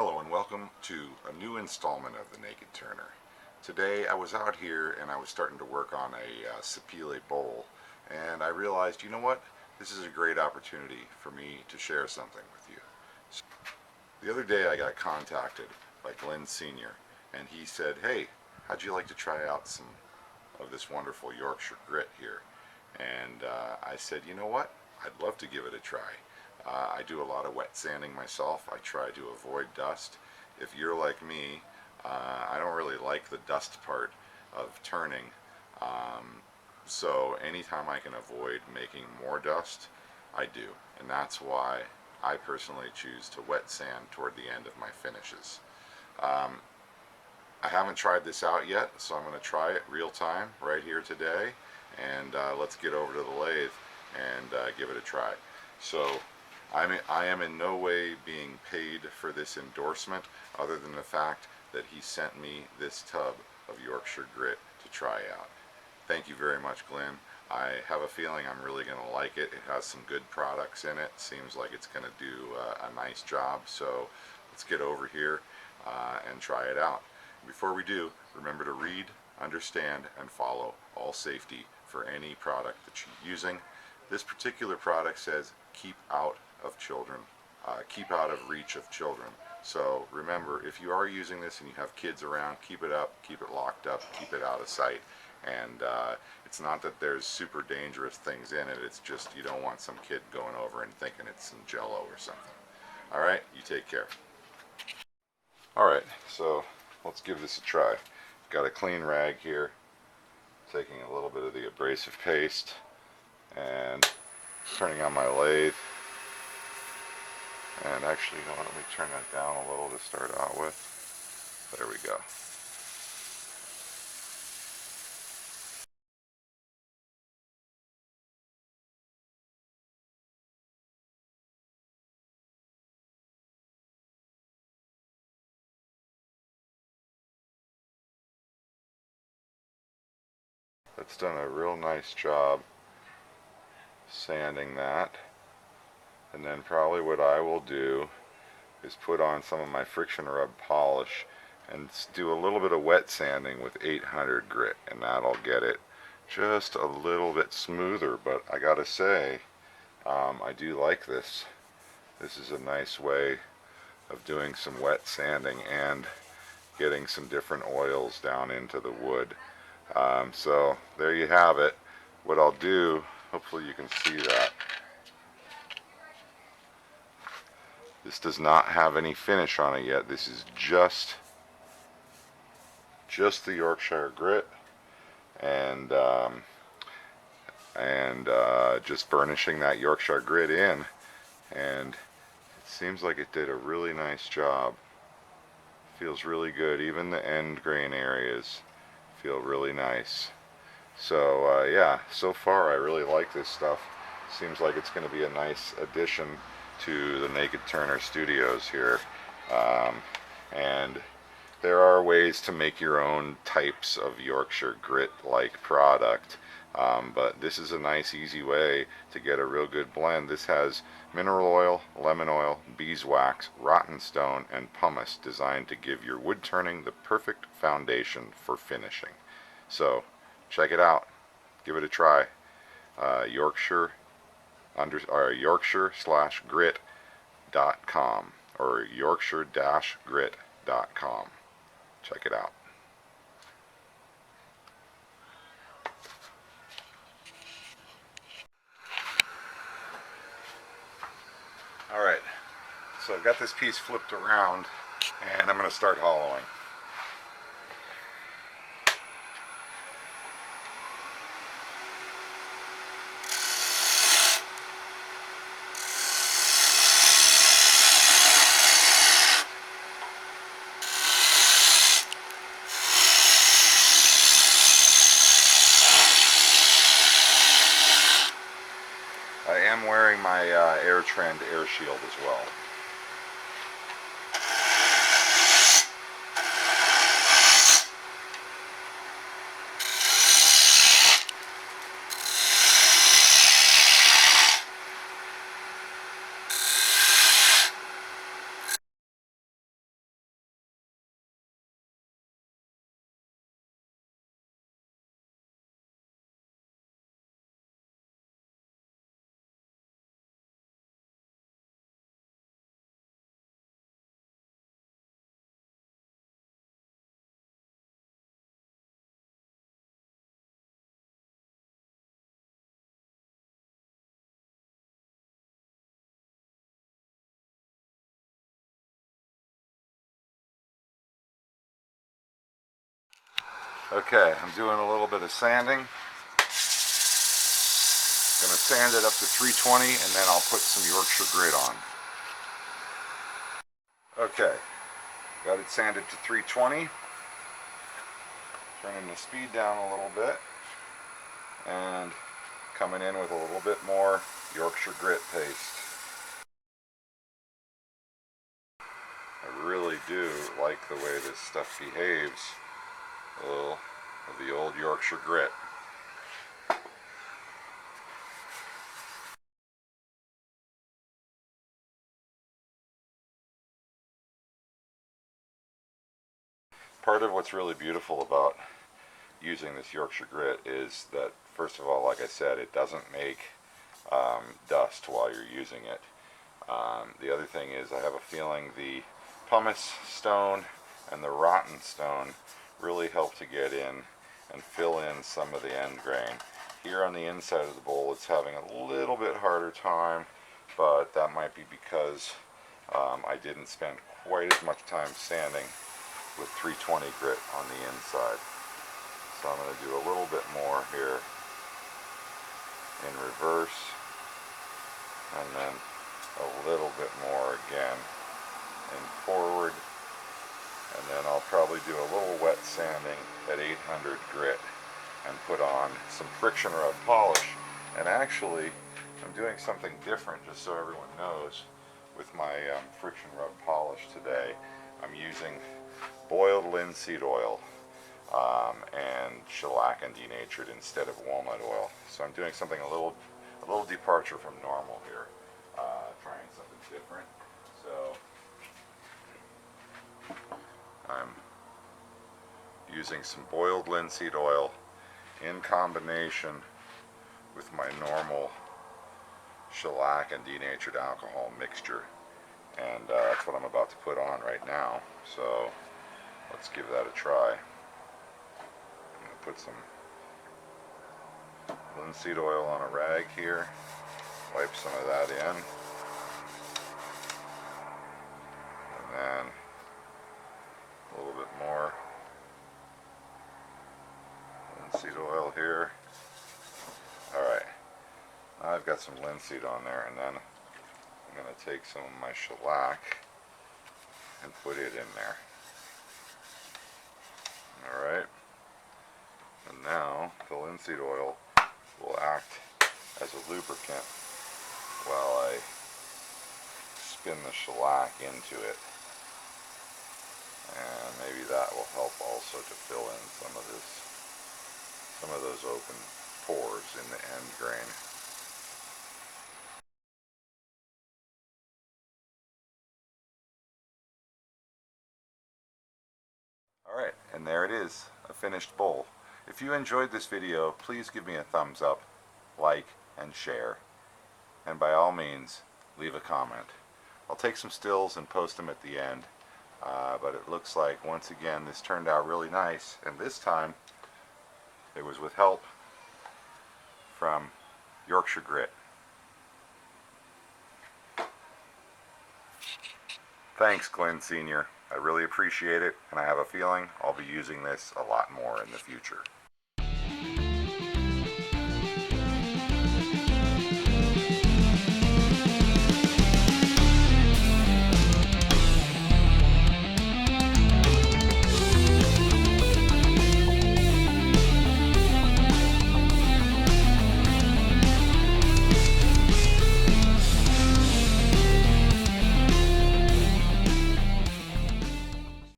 Hello and welcome to a new installment of the Naked Turner. Today I was out here and I was starting to work on a Sapele Bowl, and I realized, you know what, this is a great opportunity for me to share something with you. So, the other day I got contacted by Glenn Sr. and he said, hey, how'd you like to try out some of this wonderful Yorkshire Grit here? And I said, you know what, I'd love to give it a try. I do a lot of wet sanding myself. I try to avoid dust. If you're like me, I don't really like the dust part of turning. So anytime I can avoid making more dust, I do. And that's why I personally choose to wet sand toward the end of my finishes. I haven't tried this out yet, so I'm going to try it real time right here today. And let's get over to the lathe and give it a try. So I am in no way being paid for this endorsement, other than the fact that he sent me this tub of Yorkshire Grit to try out. Thank you very much, Glenn. I have a feeling I'm really going to like it. It has some good products in it. Seems like it's going to do a nice job. So let's get over here and try it out. Before we do, remember to read, understand, and follow all safety for any product that you're using. This particular product says keep out of children, keep out of reach of children. So remember, if you are using this and you have kids around, keep it up, keep it locked up, keep it out of sight. And it's not that there's super dangerous things in it, it's just you don't want some kid going over and thinking it's some jello or something. Alright, you take care. Alright, so let's give this a try. Got a clean rag here, taking a little bit of the abrasive paste and turning on my lathe. And actually, you know, let me turn that down a little to start out with. There we go. That's done a real nice job sanding that. And then probably what I will do is put on some of my friction rub polish and do a little bit of wet sanding with 800 grit, and that'll get it just a little bit smoother. But I gotta say, I do like this. This is a nice way of doing some wet sanding and getting some different oils down into the wood. So there you have it. What I'll do, hopefully you can see that, this does not have any finish on it yet. This is just the Yorkshire Grit and just burnishing that Yorkshire Grit in, and it seems like it did a really nice job. Feels really good. Even the end grain areas feel really nice. So yeah, so far I really like this stuff. Seems like it's going to be a nice addition to the Naked Turner Studios here. And there are ways to make your own types of Yorkshire Grit like product, but this is a nice easy way to get a real good blend. This has mineral oil, lemon oil, beeswax, rotten stone, and pumice, designed to give your wood turning the perfect foundation for finishing. So check it out, give it a try. Yorkshire Yorkshire/grit.com or Yorkshire-grit.com. Check it out. Alright, so I've got this piece flipped around and I'm going to start hollowing. I am wearing my Air Trend air shield as well. Okay, I'm doing a little bit of sanding. Gonna sand it up to 320 and then I'll put some Yorkshire Grit on. Okay, got it sanded to 320. Turning the speed down a little bit and coming in with a little bit more Yorkshire Grit paste. I really do like the way this stuff behaves. A little of the old Yorkshire Grit. Part of what's really beautiful about using this Yorkshire Grit is that, first of all, like I said, it doesn't make dust while you're using it. The other thing is I have a feeling the pumice stone and the rotten stone really help to get in and fill in some of the end grain. Here on the inside of the bowl it's having a little bit harder time, but that might be because I didn't spend quite as much time sanding with 320 grit on the inside. So I'm going to do a little bit more here in reverse, and then a little bit more again in forward, and then I'll probably do a little wet sanding at 800 grit and put on some friction rub polish. And actually I'm doing something different, just so everyone knows, with my friction rub polish today. I'm using boiled linseed oil and shellac and denatured instead of walnut oil. So I'm doing something a little departure from normal here, trying something different. So I'm using some boiled linseed oil in combination with my normal shellac and denatured alcohol mixture, and that's what I'm about to put on right now. So let's give that a try. I'm going to put some linseed oil on a rag here, wipe some of that in, and then a little bit more linseed oil here. Alright, now I've got some linseed on there, and then I'm going to take some of my shellac and put it in there. Alright, and now the linseed oil will act as a lubricant while I spin the shellac into it, and maybe that will help also to fill in some of those open pores in the end grain. Alright, and there it is, a finished bowl. If you enjoyed this video, please give me a thumbs up, like, and share. And by all means, leave a comment. I'll take some stills and post them at the end, but it looks like, once again, this turned out really nice, and this time it was with help from Yorkshire Grit. Thanks, Glenn Sr. I really appreciate it, and I have a feeling I'll be using this a lot more in the future.